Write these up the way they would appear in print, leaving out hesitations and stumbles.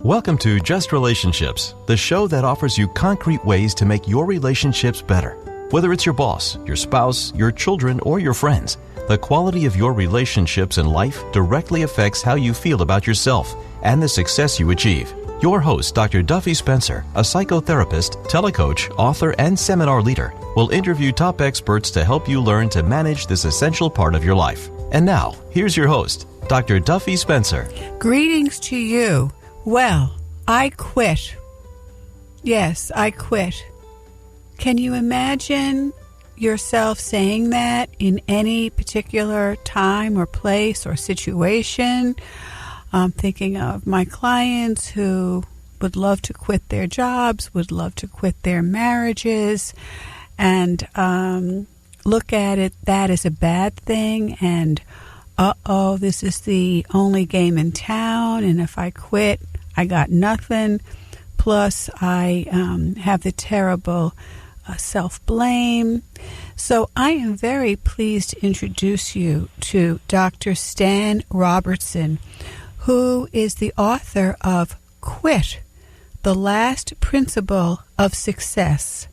Welcome to Just Relationships, the show that offers you concrete ways to make your relationships better. Whether it's your boss, your spouse, your children, or your friends, the quality of your relationships in life directly affects how you feel about yourself and the success you achieve. Your host, Dr. Duffy Spencer, a psychotherapist, telecoach, author, and seminar leader, will interview top experts to help you learn to manage this essential part of your life. And now, here's your host, Dr. Duffy Spencer. Greetings to you. Well, I quit. Yes, I quit. Can you imagine yourself saying that in any particular time or place or situation? I'm thinking of my clients who would love to quit their jobs, would love to quit their marriages, and look at that as a bad thing, and this is the only game in town, and if I quit, I got nothing. Plus, I have the terrible self-blame. So I am very pleased to introduce you to Dr. Stan Robertson, who is the author of Quit, the Last Principle of Success.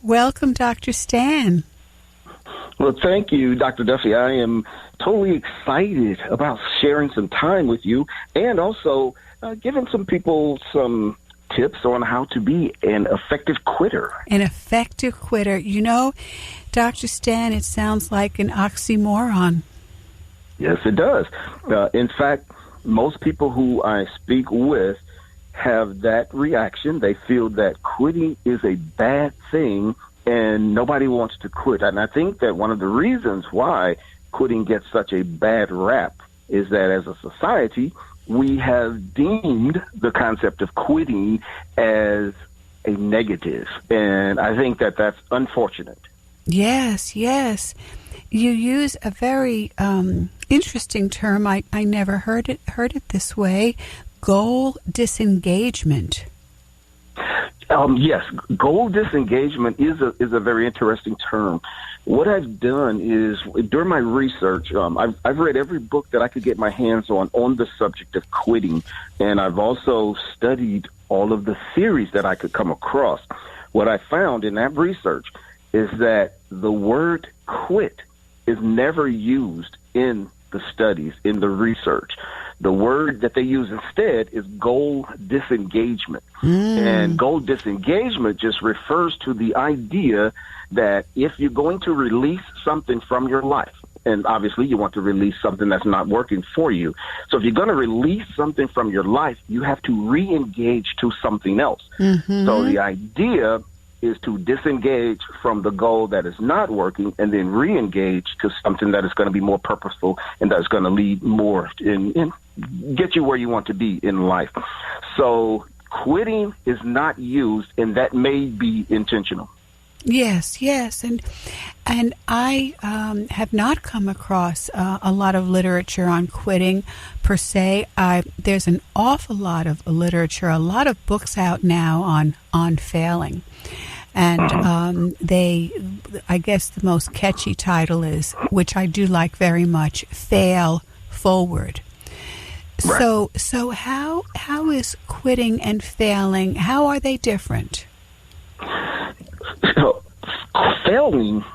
Welcome, Dr. Stan. Well, thank you, Dr. Duffy. I am totally excited about sharing some time with you and also giving some people some tips on how to be an effective quitter. An effective quitter. You know, Dr. Stan, it sounds like an oxymoron. Yes, it does. In fact, most people who I speak with have that reaction. They feel that quitting is a bad thing and nobody wants to quit. And I think that one of the reasons why quitting gets such a bad rap is that as a society, we have deemed the concept of quitting as a negative. And I think that that's unfortunate. Yes, yes. You use a very interesting term. I never heard it this way. Goal disengagement. Yes, goal disengagement is a very interesting term. What I've done is, during my research, I've read every book that I could get my hands on the subject of quitting, and I've also studied all of the theories that I could come across. What I found in that research is that the word quit is never used in the studies, in the research. The word that they use instead is goal disengagement. And goal disengagement just refers to the idea that if you're going to release something from your life, and obviously you want to release something that's not working for you. So if you're going to release something from your life, you have to re-engage to something else. So the idea is to disengage from the goal that is not working and then re-engage to something that is going to be more purposeful and that's going to lead more in get you where you want to be in life. So quitting is not used, and that may be intentional. Yes, and I have not come across a lot of literature on quitting per se. There's an awful lot of literature, a lot of books out now on failing. And I guess the most catchy title is, which I do like very much, Fail Forward. Right. So how is quitting and failing, how are they different? So, failing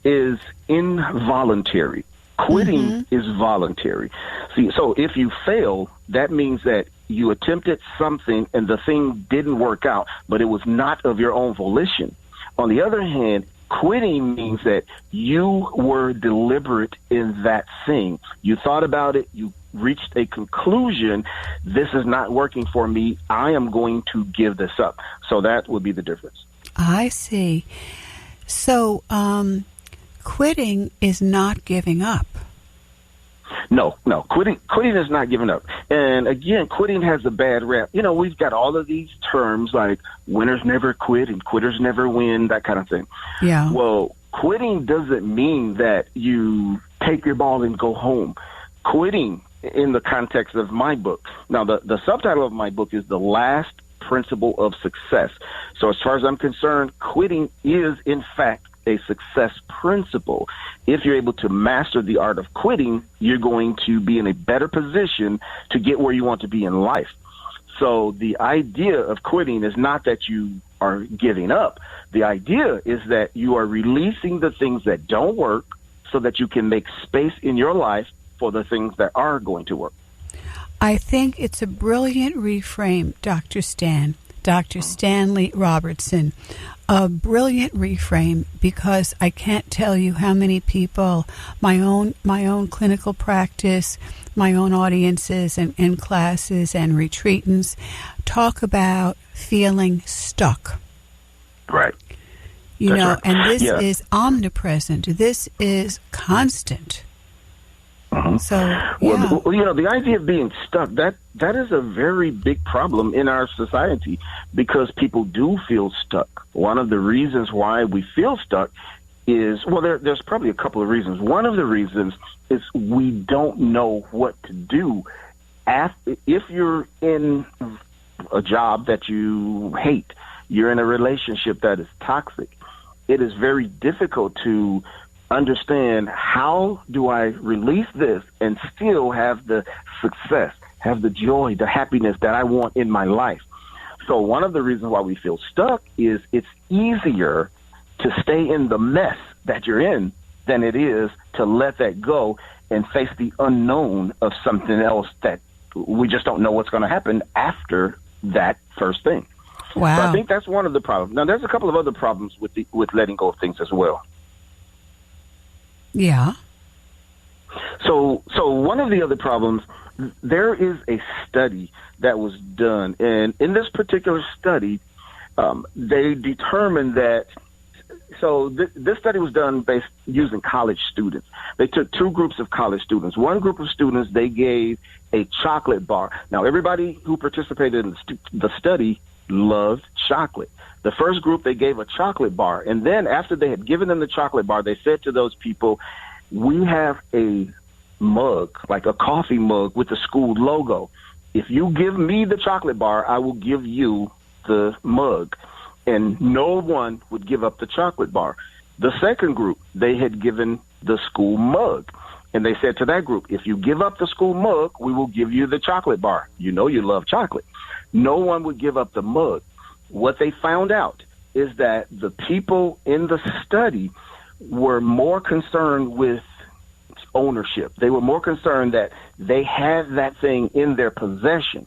is involuntary. Quitting is voluntary. See, so if you fail, that means that you attempted something and the thing didn't work out, but it was not of your own volition. On the other hand, quitting means that you were deliberate in that thing. You thought about it, you reached a conclusion, this is not working for me, I am going to give this up. So that would be the difference. I see. So quitting is not giving up. No. Quitting is not giving up. And again, quitting has a bad rap. You know, we've got all of these terms like winners never quit and quitters never win, that kind of thing. Yeah. Well, quitting doesn't mean that you take your ball and go home. Quitting, in the context of my book. Now, the subtitle of my book is The Last Principle of Success. So as far as I'm concerned, quitting is, in fact, a success principle. If you're able to master the art of quitting, you're going to be in a better position to get where you want to be in life. So the idea of quitting is not that you are giving up. The idea is that you are releasing the things that don't work so that you can make space in your life for the things that are going to work. I think it's a brilliant reframe, Dr. Stanley Robertson. A brilliant reframe, because I can't tell you how many people, my own clinical practice, my own audiences and classes and retreatants talk about feeling stuck. Right. You That's know, right. and this Yeah. is omnipresent. This is constant. So, Well, the idea of being stuck, that is a very big problem in our society, because people do feel stuck. One of the reasons why we feel stuck is, there's probably a couple of reasons. One of the reasons is we don't know what to do if you're in a job that you hate, you're in a relationship that is toxic. It is very difficult to understand, how do I release this and still have the success, have the joy, the happiness that I want in my life. So one of the reasons why we feel stuck is it's easier to stay in the mess that you're in than it is to let that go and face the unknown of something else that we just don't know what's going to happen after that first thing. wow. So I think that's one of the problems. Now, there's a couple of other problems with letting go of things as well. Yeah. So one of the other problems, there is a study that was done, and in this particular study, they determined that. So this study was done based using college students. They took two groups of college students. One group of students, they gave a chocolate bar. Now, everybody who participated in the study loved chocolate. The first group, they gave a chocolate bar. And then after they had given them the chocolate bar, they said to those people, we have a mug, like a coffee mug with the school logo. If you give me the chocolate bar, I will give you the mug. And no one would give up the chocolate bar. The second group, they had given the school mug. And they said to that group, if you give up the school mug, we will give you the chocolate bar. You know you love chocolate. No one would give up the mug. What they found out is that the people in the study were more concerned with ownership. They were more concerned that they had that thing in their possession.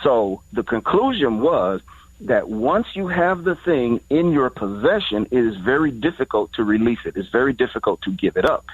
So the conclusion was that once you have the thing in your possession, it is very difficult to release it. It's very difficult to give it up.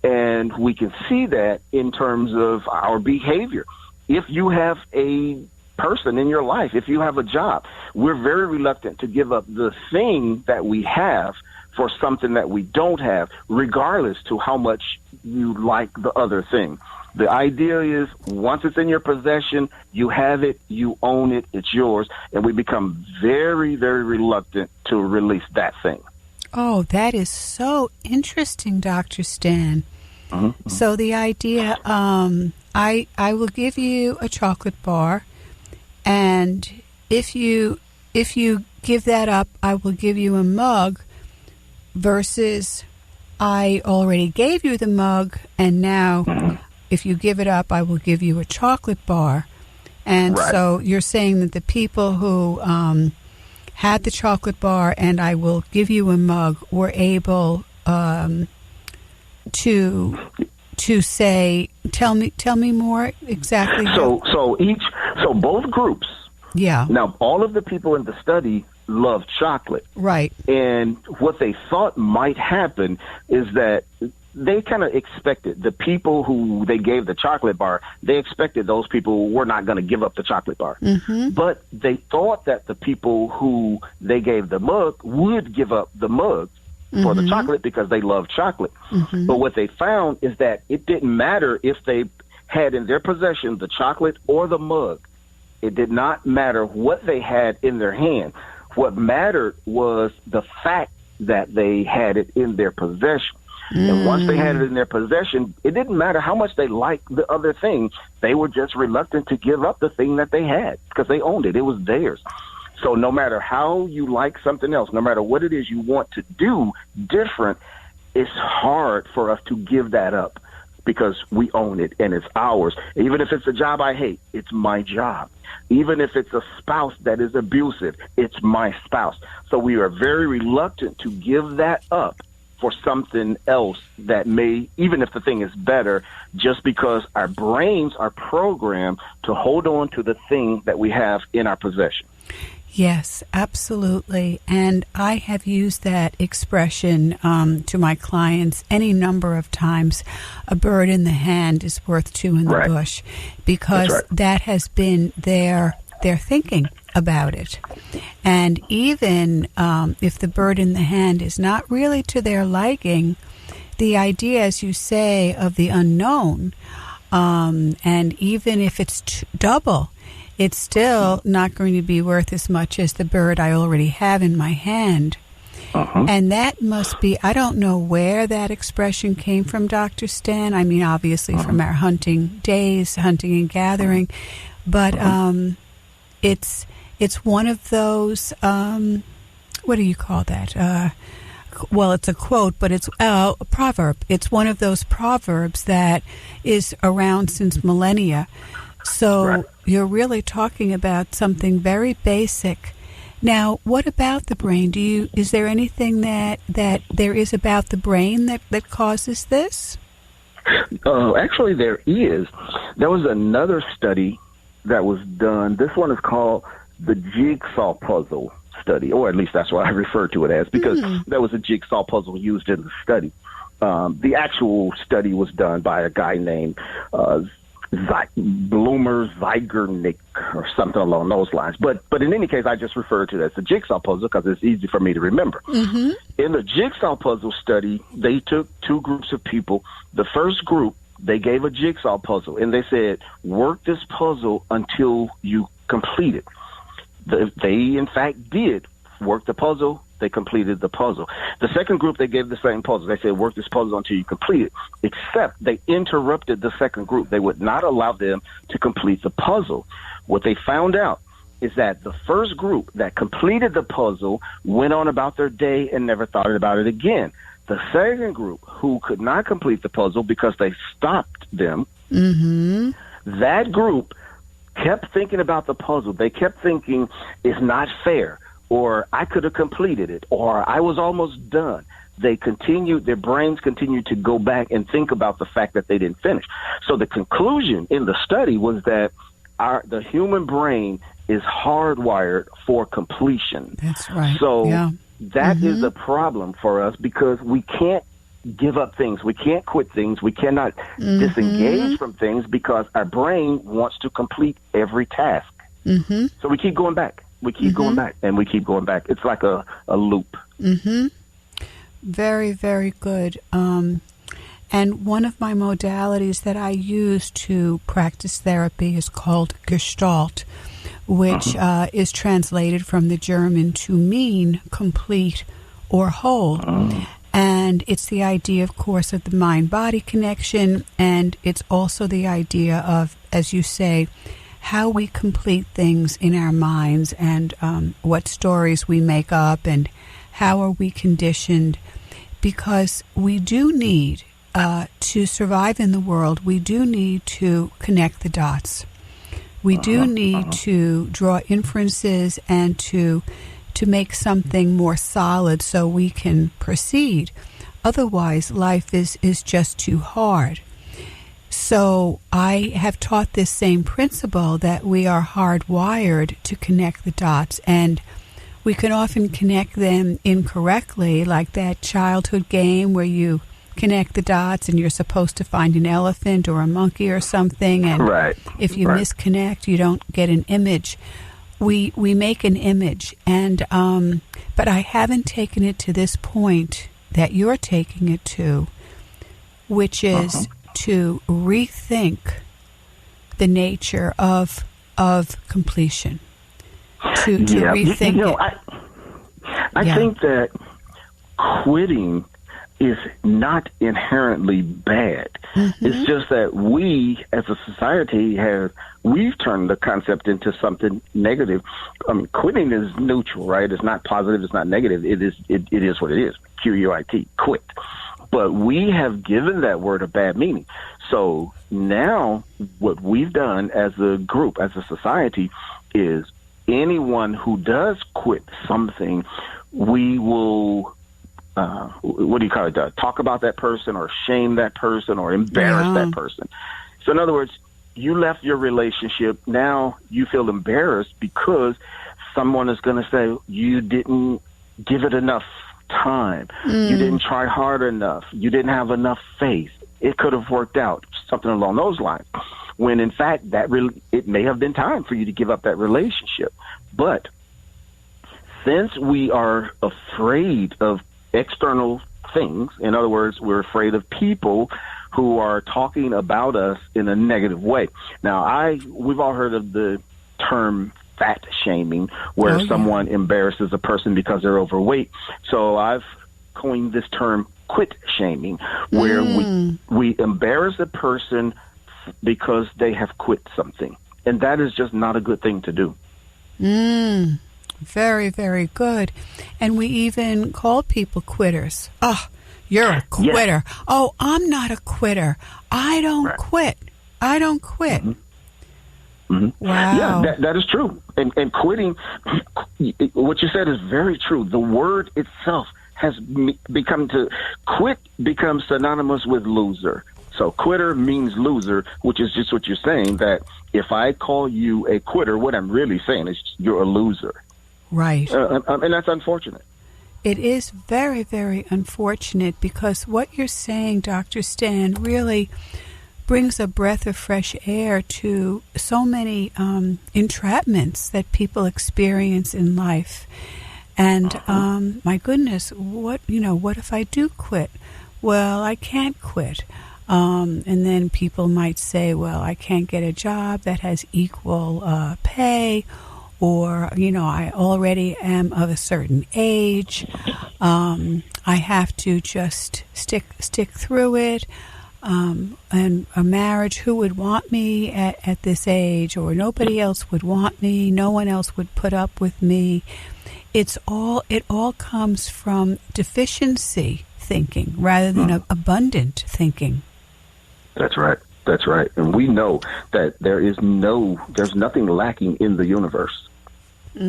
And we can see that in terms of our behavior. If you have a person in your life, if you have a job, we're very reluctant to give up the thing that we have for something that we don't have, regardless to how much you like the other thing. The idea is, once it's in your possession, you have it, you own it, it's yours, and we become very, very reluctant to release that thing. Oh, that is so interesting, Dr. Stan. Mm-hmm. So the idea, I will give you a chocolate bar, and if you give that up, I will give you a mug, versus I already gave you the mug, and now if you give it up, I will give you a chocolate bar. And right. So you're saying that the people who had the chocolate bar and I will give you a mug were able to say, tell me more exactly. So both groups. Yeah. Now, all of the people in the study love chocolate. Right. And what they thought might happen is that they kind of expected the people who they gave the chocolate bar, they expected those people were not going to give up the chocolate bar. Mm-hmm. But they thought that the people who they gave the mug would give up the mug for the chocolate because they love chocolate. Mm-hmm. But what they found is that it didn't matter if they had in their possession the chocolate or the mug. It did not matter what they had in their hand. What mattered was the fact that they had it in their possession. And once they had it in their possession, it didn't matter how much they liked the other thing. They were just reluctant to give up the thing that they had because they owned it. It was theirs. So no matter how you like something else, no matter what it is you want to do different, it's hard for us to give that up because we own it and it's ours. Even if it's a job I hate, it's my job. Even if it's a spouse that is abusive, it's my spouse. So we are very reluctant to give that up for something else that may, even if the thing is better, just because our brains are programmed to hold on to the thing that we have in our possession. Yes, absolutely. And I have used that expression to my clients any number of times. A bird in the hand is worth two in the bush, because that has been their thinking about it. And even if the bird in the hand is not really to their liking, the idea, as you say, of the unknown, and even if it's double, it's still not going to be worth as much as the bird I already have in my hand. And that must be, I don't know where that expression came from, Dr. Stan. I mean, obviously from our hunting days, hunting and gathering. But it's one of those, what do you call that? Well, it's a quote, but it's a proverb. It's one of those proverbs that is around since millennia. So you're really talking about something very basic. Now, what about the brain? Is there anything that there is about the brain that causes this? Actually, there is. There was another study that was done. This one is called the jigsaw puzzle study, or at least that's what I refer to it as, because there was a jigsaw puzzle used in the study. The actual study was done by a guy named Bloomer Zeigernick or something along those lines. But in any case, I just refer to it as the jigsaw puzzle because it's easy for me to remember. In the jigsaw puzzle study, they took two groups of people. The first group, they gave a jigsaw puzzle, and they said, work this puzzle until you complete it. They, in fact, did work the puzzle. They completed the puzzle. The second group, they gave the same puzzle. They said, work this puzzle until you complete it, except they interrupted the second group. They would not allow them to complete the puzzle. What they found out is that the first group that completed the puzzle went on about their day and never thought about it again. The second group, who could not complete the puzzle because they stopped them, that group kept thinking about the puzzle. They kept thinking, it's not fair, or I could have completed it, or I was almost done. Their brains continued to go back and think about the fact that they didn't finish. So the conclusion in the study was that the human brain is hardwired for completion. That's right. So that is a problem for us because we can't give up things. We can't quit things. We cannot disengage from things because our brain wants to complete every task. So we keep going back. We keep going back, and we keep going back. It's like a loop. Very, very good. And one of my modalities that I use to practice therapy is called Gestalt, which is translated from the German to mean complete or whole. And it's the idea, of course, of the mind-body connection, and it's also the idea of, as you say, how we complete things in our minds and what stories we make up and how are we conditioned. Because we do need, to survive in the world, we do need to connect the dots. We do need to draw inferences and to make something more solid so we can proceed. Otherwise, life is just too hard. So I have taught this same principle that we are hardwired to connect the dots, and we can often connect them incorrectly, like that childhood game where you connect the dots and you're supposed to find an elephant or a monkey or something, and if you misconnect, you don't get an image. We make an image, and but I haven't taken it to this point that you're taking it to, which is to rethink the nature of completion. To rethink it. I think that quitting is not inherently bad. It's just that we, as a society, we've turned the concept into something negative. I mean, quitting is neutral, right? It's not positive. It's not negative. It is what it is. QUIT, quit. but we have given that word a bad meaning. So now what we've done as a group, as a society, is anyone who does quit something, we will, talk about that person or shame that person or embarrass that person. So in other words, you left your relationship. Now you feel embarrassed because someone is going to say you didn't give it enough time. You didn't try hard enough. You didn't have enough faith. It could have worked out, something along those lines. When in fact, it may have been time for you to give up that relationship. But since we are afraid of external things, in other words, we're afraid of people who are talking about us in a negative way. Now, we've all heard of the term fat shaming, where someone embarrasses a person because they're overweight. So I've coined this term quit shaming, where we embarrass a person because they have quit something. And that is just not a good thing to do. Very, very good. And we even call people quitters. Oh, you're a quitter. Yeah. Oh, I'm not a quitter. I don't quit. I don't quit. Wow. Yeah, that is true. And quitting, what you said is very true. The word itself has quit becomes synonymous with loser. So quitter means loser, which is just what you're saying, that if I call you a quitter, what I'm really saying is you're a loser. Right. And that's unfortunate. It is very, very unfortunate, because what you're saying, Dr. Stan, really brings a breath of fresh air to so many entrapments that people experience in life. And my goodness, what if I do quit? Well, I can't quit. And then people might say, well, I can't get a job that has equal pay, or, I already am of a certain age. I have to just stick through it. And a marriage, who would want me at this age? Or nobody else would want me. No one else would put up with me. It all comes from deficiency thinking rather than abundant thinking. That's right. That's right. And we know that there's nothing lacking in the universe. But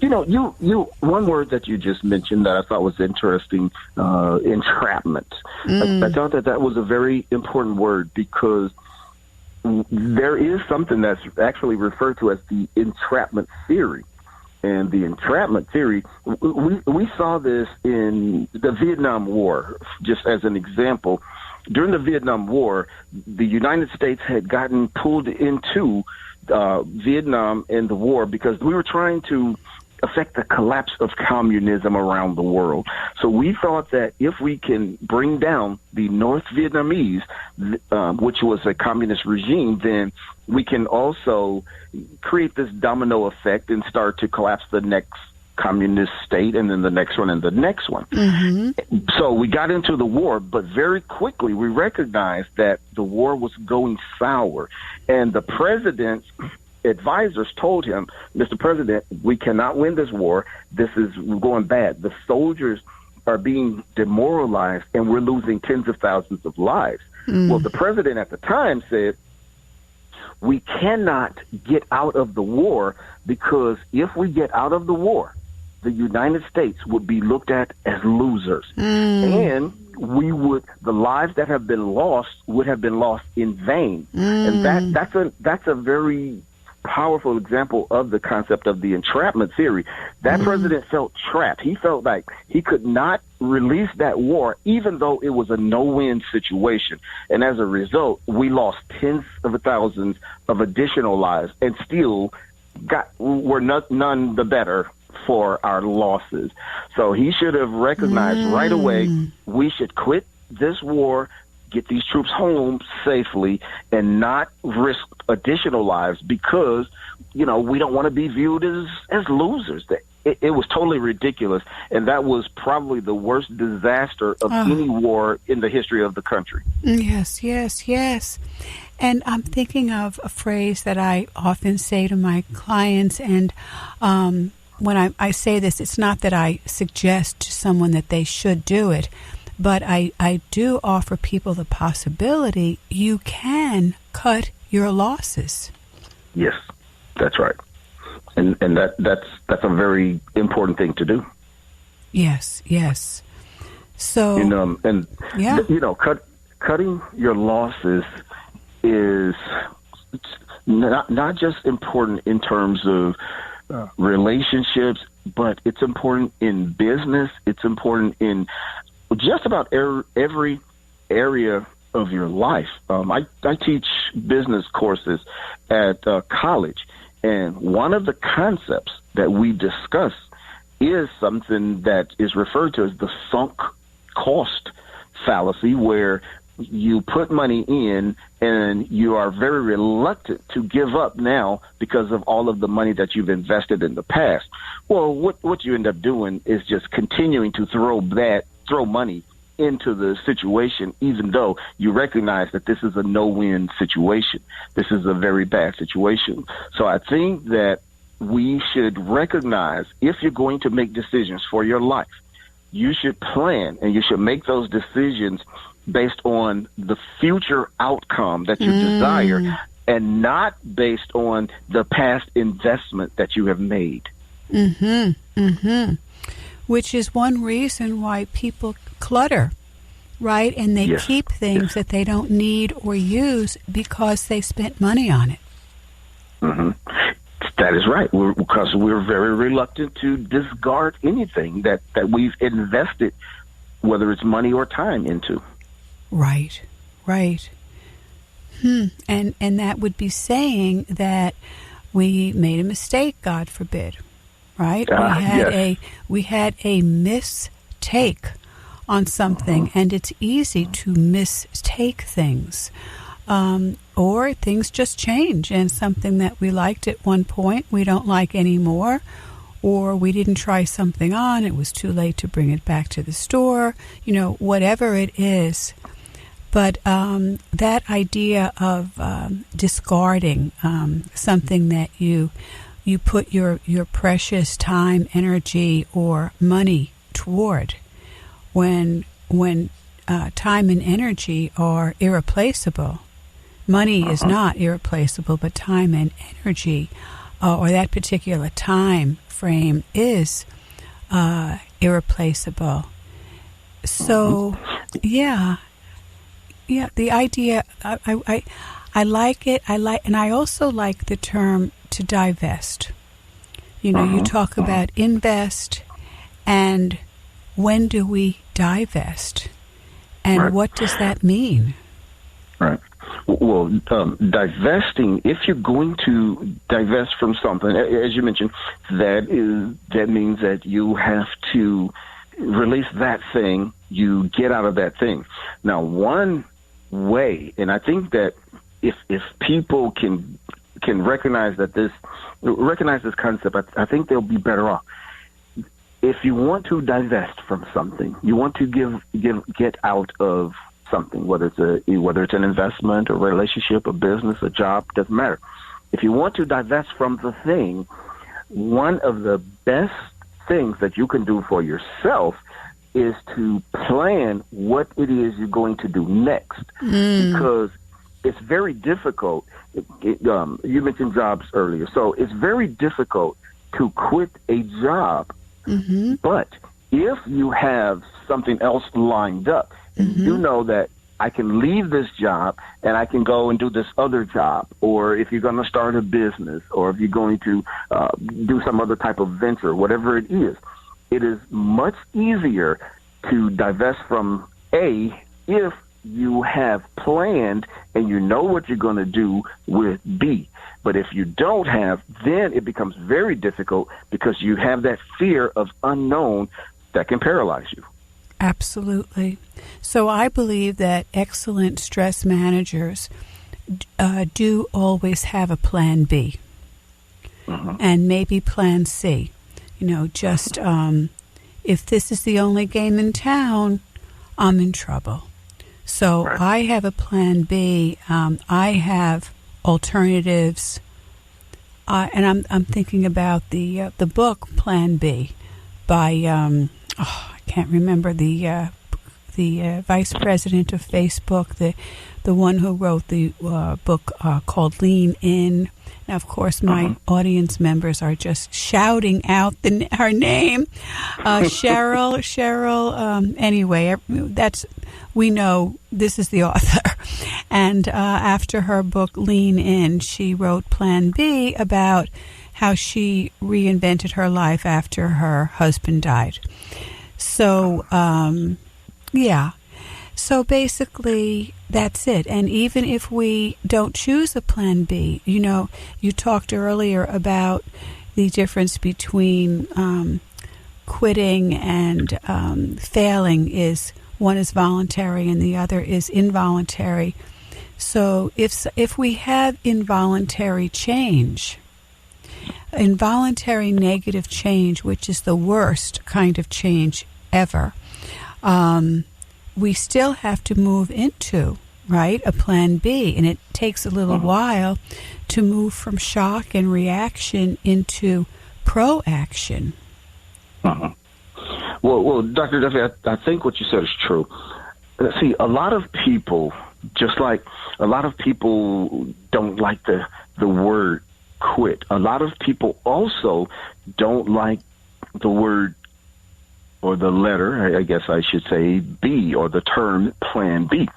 you one word that you just mentioned that I thought was interesting, entrapment. I thought that was a very important word, because there is something that's actually referred to as the entrapment theory. And the entrapment theory, we saw this in the Vietnam War, just as an example. During the Vietnam War, the United States had gotten pulled into Vietnam and the war because we were trying to affect the collapse of communism around the world. So we thought that if we can bring down the North Vietnamese, which was a communist regime, then we can also create this domino effect and start to collapse the next communist state, and then the next one and the next one. So we got into the war, but very quickly we recognized that the war was going sour, and the president's advisors told him, Mr. President, we cannot win this war. This is going bad. The soldiers are being demoralized, and we're losing tens of thousands of lives. Well, the president at the time said, we cannot get out of the war, because if we get out of the war, the United States would be looked at as losers. And the lives that have been lost would have been lost in vain. And that's a very powerful example of the concept of the entrapment theory. That president felt trapped. He felt like he could not release that war, even though it was a no-win situation. And as a result, we lost tens of thousands of additional lives, and still were none the better for our losses. So he should have recognized right away, we should quit this war, get these troops home safely, and not risk additional lives, because, we don't want to be viewed as losers. It was totally ridiculous, and that was probably the worst disaster of any war in the history of the country. Yes. And I'm thinking of a phrase that I often say to my clients, and when I say this, it's not that I suggest to someone that they should do it, but I do offer people the possibility you can cut your losses. Yes, that's right. And that's a very important thing to do. Yes. So, cutting your losses is not just important in terms of relationships, but it's important in business. It's important in just about every area of your life. I teach business courses at college, and one of the concepts that we discuss is something that is referred to as the sunk cost fallacy, where you put money in and you are very reluctant to give up now because of all of the money that you've invested in the past. Well, what you end up doing is just continuing to throw money into the situation, even though you recognize that this is a no-win situation. This is a very bad situation. So I think that we should recognize, if you're going to make decisions for your life, you should plan and you should make those decisions based on the future outcome that you desire, and not based on the past investment that you have made. Which is one reason why people clutter, right? And they keep things that they don't need or use because they spent money on it. That is right, because we're very reluctant to discard anything that we've invested, whether it's money or time, into. Right. And that would be saying that we made a mistake, God forbid, right? We had a mistake on something, and it's easy to mistake things. Or things just change, and something that we liked at one point we don't like anymore, or we didn't try something on, it was too late to bring it back to the store, whatever it is. But that idea of discarding something that you put your precious time, energy, or money toward, when time and energy are irreplaceable. Money is not irreplaceable, but time and energy, or that particular time frame, is irreplaceable. So, the idea, I like it. And I also like the term to divest. You talk about invest, and when do we divest, and what does that mean? Right. Well, divesting, if you're going to divest from something, as you mentioned, that means that you have to release that thing, you get out of that thing. Now, one way, and I think that if people can recognize this concept, I think they'll be better off. If you want to divest from something, you want to get out of something, whether it's an investment, a relationship, a business, a job, doesn't matter. If you want to divest from the thing, one of the best things that you can do for yourself is to plan what it is you're going to do next, because it's very difficult. You mentioned jobs earlier, so it's very difficult to quit a job. But if you have something else lined up, you know that I can leave this job and I can go and do this other job, or if you're going to start a business, or if you're going to do some other type of venture, whatever it is much easier to divest from A if you have planned and you know what you're going to do with B. But if you don't have, then it becomes very difficult, because you have that fear of unknown that can paralyze you. Absolutely. So I believe that excellent stress managers do always have a plan B, and maybe plan C. Just if this is the only game in town, I'm in trouble. So I have a plan B. I have alternatives and I'm thinking about the book Plan B by I can't remember the vice president of Facebook, the one who wrote the book called Lean In. Now, of course, my audience members are just shouting out her name, Cheryl. Anyway, we know this is the author. And after her book Lean In, she wrote Plan B about how she reinvented her life after her husband died. So, yeah. So basically, that's it. And even if we don't choose a plan B, you talked earlier about the difference between quitting and failing is one is voluntary and the other is involuntary. So if we have involuntary change, involuntary negative change, which is the worst kind of change ever, we still have to move into, right, a plan B. And it takes a little while to move from shock and reaction into proaction. Well, Dr. Duffy, I think what you said is true. See, a lot of people, just like a lot of people don't like the word quit. A lot of people also don't like the word or the letter, I guess I should say, B, or the term plan B,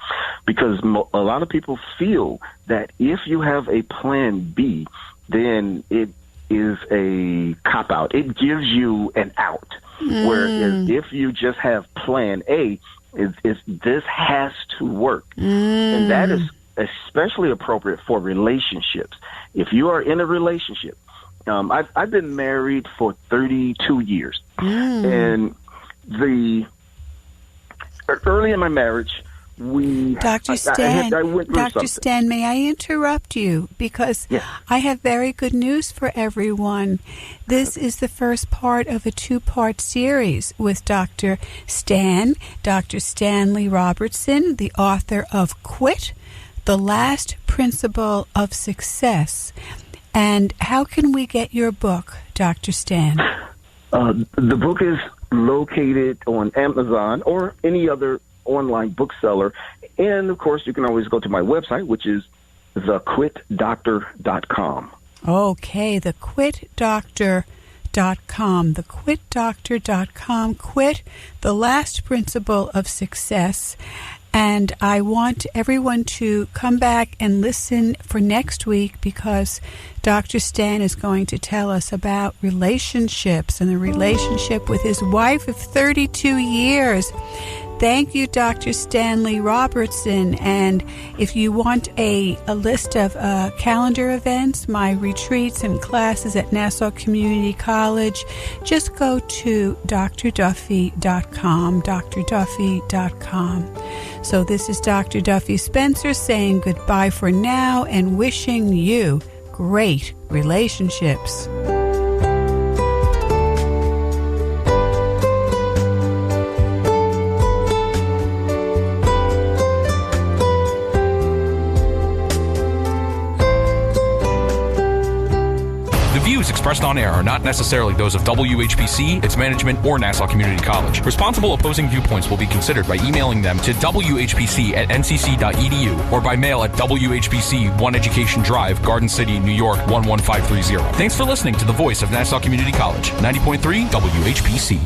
because a lot of people feel that if you have a plan B, then it is a cop-out. It gives you an out. Whereas if you just have plan A, this has to work. And that is especially appropriate for relationships. If you are in a relationship, I've been married for 32 years, and early in my marriage, Dr. Stan, Dr. Stan, may I interrupt you? Because I have very good news for everyone. This is the first part of a 2-part series with Dr. Stanley Robertson, the author of Quit, The Last Principle of Success. And how can we get your book, Dr. Stan? The book is located on Amazon or any other online bookseller. And, of course, you can always go to my website, which is thequitdoctor.com. Okay, thequitdoctor.com. Thequitdoctor.com. Quit, the last principle of success. And I want everyone to come back and listen for next week, because Dr. Stan is going to tell us about relationships and the relationship with his wife of 32 years. Thank you, Dr. Stanley Robertson. And if you want a list of calendar events, my retreats and classes at Nassau Community College, just go to drduffy.com, drduffy.com. So this is Dr. Duffy Spencer saying goodbye for now and wishing you great relationships. The views expressed on air are not necessarily those of WHPC, its management, or Nassau Community College. Responsible opposing viewpoints will be considered by emailing them to whpc@ncc.edu or by mail at WHPC 1 Education Drive, Garden City, New York 11530. Thanks for listening to the voice of Nassau Community College, 90.3 WHPC.